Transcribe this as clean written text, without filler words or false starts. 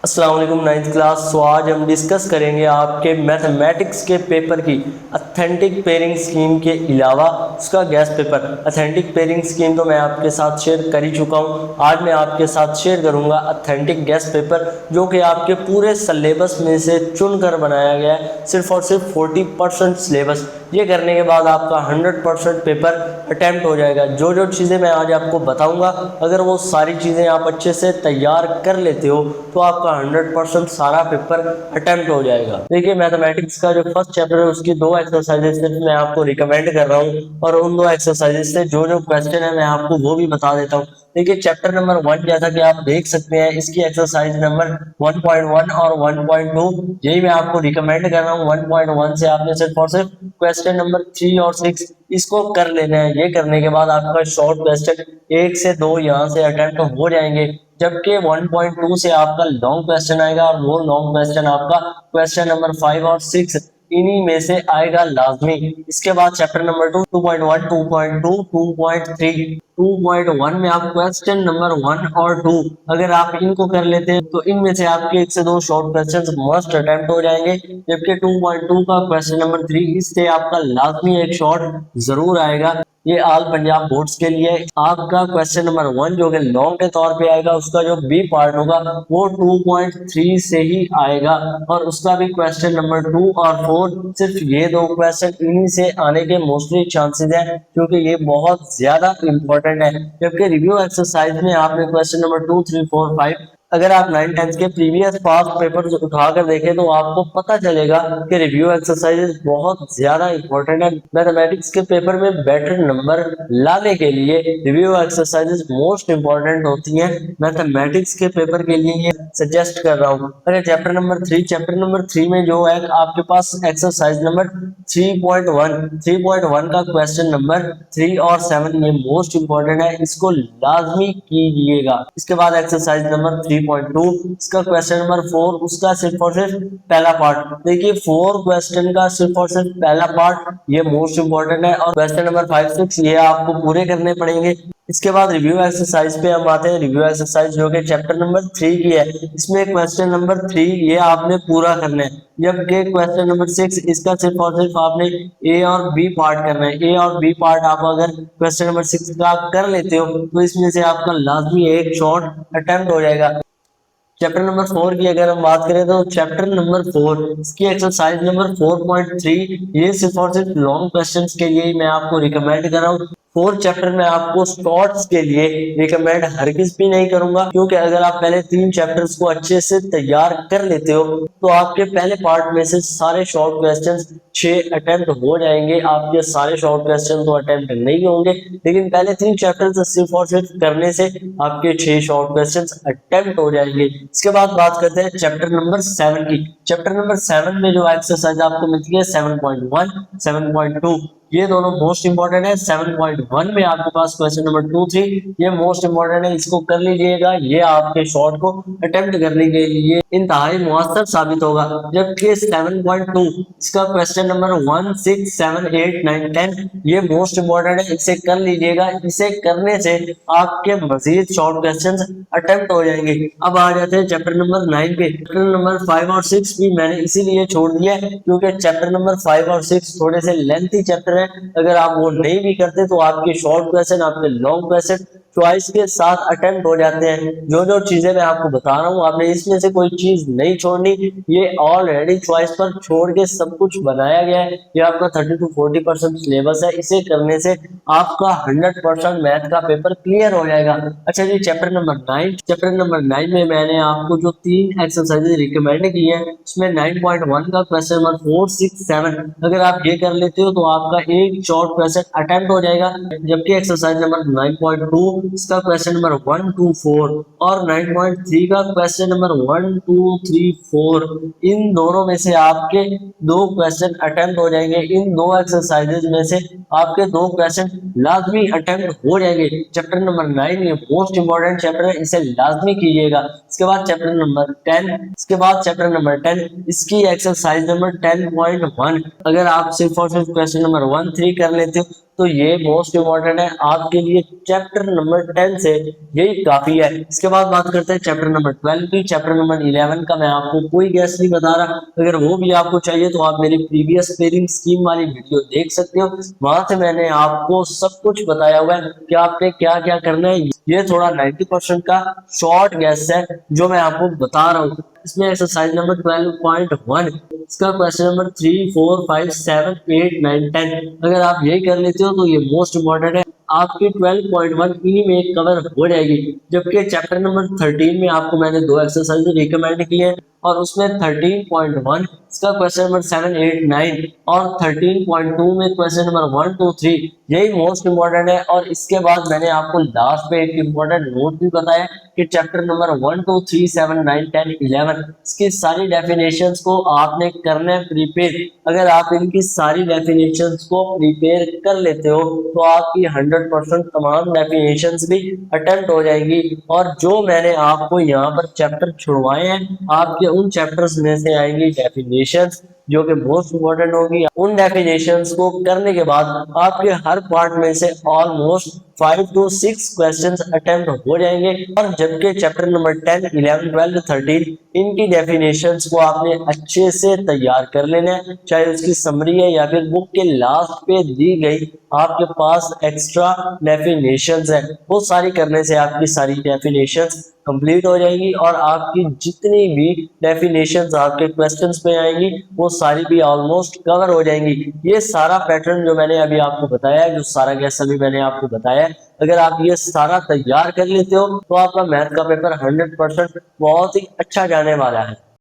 अस्सलाम वालेकुम ninth class. तो आज हम डिस्कस करेंगे आपके मैथमेटिक्स के पेपर की अथेंटिक पेयरिंग स्कीम के अलावा उसका gas paper. Authentic pairing scheme तो मैं आपके साथ शेयर कर ही चुका हूँ। आज मैं आपके साथ शेयर करूँगा अथेंटिक गैस पेपर, जो कि आपके पूरे सिलेबस में से चुनकर बनाया गया है, सिर्फ और सिर्फ 40% सिलेबस। ये करने के बाद आपका 100% पेपर अटैम्प्ट हो जाएगा। जो जो चीज़ें मैं आज आपको बताऊंगा, अगर वो सारी चीज़ें आप अच्छे से तैयार कर लेते हो तो आपका 100% सारा पेपर अटैम्प्ट हो जाएगा। देखिए, मैथमेटिक्स का जो फर्स्ट चैप्टर है उसकी 2 एक्सरसाइजेस मैं आपको रिकमेंड कर रहा हूँ, और उन 2 एक्सरसाइजेस से जो जो क्वेश्चन है मैं आपको वो भी बता देता हूँ। देखिए, चैप्टर नंबर 1 जैसा कि आप देख सकते हैं, इसकी एक्सरसाइज नंबर 1.1 और 1.2 यही मैं आपको रिकमेंड कर रहा हूँ। 1.1 से आपने सिर्फ और सिर्फ क्वेश्चन नंबर 3 और 6 इसको कर लेना है। ये करने के बाद आपका शॉर्ट क्वेश्चन 1 से 2 यहाँ से अटेम्प्ट हो जाएंगे, जबकि 1.2 से आपका लॉन्ग क्वेश्चन आएगा, और वो लॉन्ग क्वेश्चन आपका क्वेश्चन नंबर 5 और 6 इन्हीं में से आएगा लाजमी। इसके बाद चैप्टर नंबर 2, 2.1, 2.2, 2.3, 2.1 में आप क्वेश्चन नंबर 1 और 2 अगर आप इनको कर लेते हैं तो इनमें से आपके 1 से 2 शॉर्ट क्वेश्चंस मस्ट अटेम्प्ट हो जाएंगे, जबकि 2.2 का क्वेश्चन नंबर 3 इससे आपका लाजमी एक शॉर्ट जरूर आएगा। ये ऑल पंजाब बोर्ड्स के लिए आपका क्वेश्चन नंबर 1 जो कि लॉन्ग के तौर पे आएगा, उसका जो बी पार्ट होगा वो 2.3 से ही आएगा, और उसका भी क्वेश्चन नंबर 2 और 4 सिर्फ ये 2 क्वेश्चन इन्हीं से आने के मोस्टली चांसेस हैं, क्योंकि ये बहुत ज्यादा इंपॉर्टेंट है। जबकि रिव्यू एक्सरसाइज में आपने क्वेश्चन नंबर 2, 3, 4, 5 अगर आप 9, 10 के प्रीवियस पास्ट पेपर उठाकर देखें तो आपको पता चलेगा कि रिव्यू एक्सरसाइजेस बहुत ज्यादा इंपॉर्टेंट है। मैथमेटिक्स के पेपर में बेटर नंबर लाने के लिए रिव्यू एक्सरसाइजेस मोस्ट इंपॉर्टेंट होती हैं। मैथमेटिक्स के पेपर के लिए ये सजेस्ट कर रहा हूँ। अरे चैप्टर नंबर 3 में जो है आपके पास एक्सरसाइज नंबर 3.1 का क्वेश्चन नंबर 3 और 7 ये मोस्ट इंपॉर्टेंट है, इसको लाजमी कीजिएगा। इसके बाद एक्सरसाइज नंबर 3.2 इसका क्वेश्चन नंबर 4 उसका सिर्फ और सिर्फ पहला पार्ट। देखिए, 4 क्वेश्चन का सिर्फ और सिर्फ पहला पार्ट ये मोस्ट इंपॉर्टेंट है, और क्वेश्चन नंबर 5, 6 ये आपको पूरे करने पड़ेंगे। इसके बाद रिव्यू एक्सरसाइज पे हम आते हैं। रिव्यू एक्सरसाइज जो कि चैप्टर नंबर 3 की है, इसमें क्वेश्चन नंबर 3 ये आपने पूरा करना है, जबकि क्वेश्चन नंबर 6 इसका सिर्फ और सिर्फ आपने ए और बी पार्ट करना है। ए और बी पार्ट आप अगर क्वेश्चन नंबर 6 का कर लेते हो तो इसमें से आपका लाजमी एक शॉर्ट अटेम्प्ट हो जाएगा। चैप्टर नंबर 4 की अगर हम बात करें तो चैप्टर नंबर 4 इसकी एक्सरसाइज नंबर 4.3 ये सिर्फ और सिर्फ लॉन्ग क्वेश्चंस के लिए मैं आपको रिकमेंड कर रहा हूँ। 4 चैप्टर में आपको शॉर्ट्स के लिए रिकमेंड हरगिज भी नहीं करूंगा, क्योंकि अगर आप पहले 3 चैप्टर्स को अच्छे से तैयार कर लेते हो तो आपके पहले पार्ट में से सारे शॉर्ट क्वेश्चंस 6 अटेम्प्ट हो जाएंगे। आपके सारे शॉर्ट क्वेश्चन तो अटेम्प्ट नहीं होंगे, लेकिन पहले 3 चैप्टर्स सिर्फ और सिर्फ करने से आपके 6 शॉर्ट क्वेश्चंस अटेम्प्ट हो जाएंगे। इसके बाद बात करते हैं चैप्टर नंबर 7 की। चैप्टर नंबर 7 में जो एक्सरसाइज आपको मिलती है 7.1, 7.2 ये दोनों मोस्ट इंपॉर्टेंट है। 7.1 में आपके पास क्वेश्चन नंबर 2, 3 ये मोस्ट इंपॉर्टेंट है, इसको कर लीजिएगा। ये आपके शॉर्ट को अटेम्प्ट करने के लिए इंतहाई मुअस्सर साबित होगा। जबकि 7.2 इसका क्वेश्चन नंबर 1, 6, 7, 8, 9, 10 ये मोस्ट इंपॉर्टेंट है, इसे कर लीजिएगा। इसे करने से आपके मजीद शॉर्ट क्वेश्चन अटेम्प्ट हो जाएंगे। अब आ जाते हैं चैप्टर नंबर 9 पे। चैप्टर नंबर 5 और 6 भी मैंने इसीलिए छोड़ दिया है क्योंकि चैप्टर नंबर 5 और 6 थोड़े से लेंथी चैप्टर है। अगर आप वो नहीं भी करते तो आपके शॉर्ट क्वेश्चन, आपके लॉन्ग क्वेश्चन चॉइस के साथ अटेम्प्ट हो जाते हैं। जो जो चीजें मैं आपको बता रहा हूँ आपने इसमें से कोई चीज नहीं छोड़नी, ये ऑलरेडी चॉइस पर छोड़ के सब कुछ बनाया गया है। ये आपका 30 to 40% सिलेबस है, इसे करने से आपका 100% मैथ का पेपर क्लियर हो जाएगा। अच्छा जी, चैप्टर नंबर 9 में मैंने आपको जो 3 एक्सरसाइजेज रिकमेंड की है उसमें 9.1 का क्वेश्चन नंबर 4, 6, 7 अगर आप ये कर लेते हो तो आपका एक शॉर्ट क्वेश्चन अटेम्प्ट हो जाएगा। जबकि एक्सरसाइज नंबर 9.2 इसका क्वेश्चन नंबर 1, 2, 4 और 9.3 का क्वेश्चन नंबर 1, 2, 3, 4 इन दोनों में से आपके 2 क्वेश्चन अटेम्प्ट हो जाएंगे। इन 2 एक्सरसाइजेज में से आपके 2 क्वेश्चन लाजमी अटेम्प्ट हो जाएंगे। चैप्टर नंबर 9 ये मोस्ट इंपॉर्टेंट चैप्टर है, इसे लाजमी कीजिएगा। इसके बाद चैप्टर नंबर 10 इसकी एक्सरसाइज नंबर 10.1 अगर आप सिर्फ और सिर्फ क्वेश्चन नंबर 1, 3 कर लेते हो तो ये मोस्ट इम्पोर्टेंट है आपके लिए। चैप्टर नंबर 10 से यही काफी है। इसके बाद बात करते हैं चैप्टर नंबर 12 की। चैप्टर नंबर 11 का मैं आपको कोई गैस नहीं बता रहा, अगर वो भी आपको चाहिए तो आप मेरी प्रीवियस पेयरिंग स्कीम वाली वीडियो देख सकते हो, वहां से मैंने आपको सब कुछ बताया हुआ है कि आपने क्या क्या करना है। ये थोड़ा 90% का शॉर्ट गैस है जो मैं आपको बता रहा हूँ। इसमें एक्सरसाइज नंबर 12.1, इसका क्वेश्चन नंबर 3, 4, 5, 7, 8, 9, 10 अगर आप यही कर लेते हो तो ये मोस्ट इम्पोर्टेंट है। आपकी 12.1 इन्हीं में कवर हो जाएगी। जबकि चैप्टर नंबर 13 में आपको मैंने 2 एक्सरसाइज रिकमेंड किए हैं और उसमें 13.1 इसका क्वेश्चन नंबर 7, 8, 9 और 13.2 में क्वेश्चन नंबर 1, 2, 3 यही मोस्ट इम्पोर्टेंट है। और इसके बाद मैंने आपको लास्ट पे एक इम्पोर्टेंट नोट भी बताया कि चैप्टर नंबर 1, 2, 3, 7, 9, 10, 11 इसकी सारी डेफिनेशंस को आपने करना है प्रिपेयर। अगर आप इनकी सारी डेफिनेशंस को प्रिपेयर कर लेते हो तो आपकी 100% तमाम डेफिनेशंस भी अटेम्प्ट हो जाएंगी। और जो मैंने आपको यहाँ पर चैप्टर छुड़वाए हैं आपके उन चैप्टर्स में से आएंगी डेफिनेशंस जो कि मोस्ट इम्पोर्टेंट होगी। उन डेफिनेशंस को करने के बाद आपके हर पार्ट में से ऑलमोस्ट 5 to 6 क्वेश्चंस अटेम्प्ट हो जाएंगे। और जबकि चैप्टर नंबर 10, 11, 12, 13 इनकी डेफिनेशंस को आपने अच्छे से तैयार कर लेना है, चाहे उसकी समरी है या फिर बुक के लास्ट पे दी गई आपके पास एक्स्ट्रा डेफिनेशंस है, वो सारी करने से आपकी सारी डेफिनेशंस कंप्लीट हो जाएगी और आपकी जितनी भी डेफिनेशंस आपके क्वेश्चंस में आएंगी वो सारी भी ऑलमोस्ट कवर हो जाएंगी। ये सारा पैटर्न जो मैंने अभी आपको बताया है, जो सारा गैस अभी मैंने आपको बताया है, अगर आप ये सारा तैयार कर लेते हो तो आपका मैथ का पेपर 100% बहुत ही अच्छा जाने वाला है।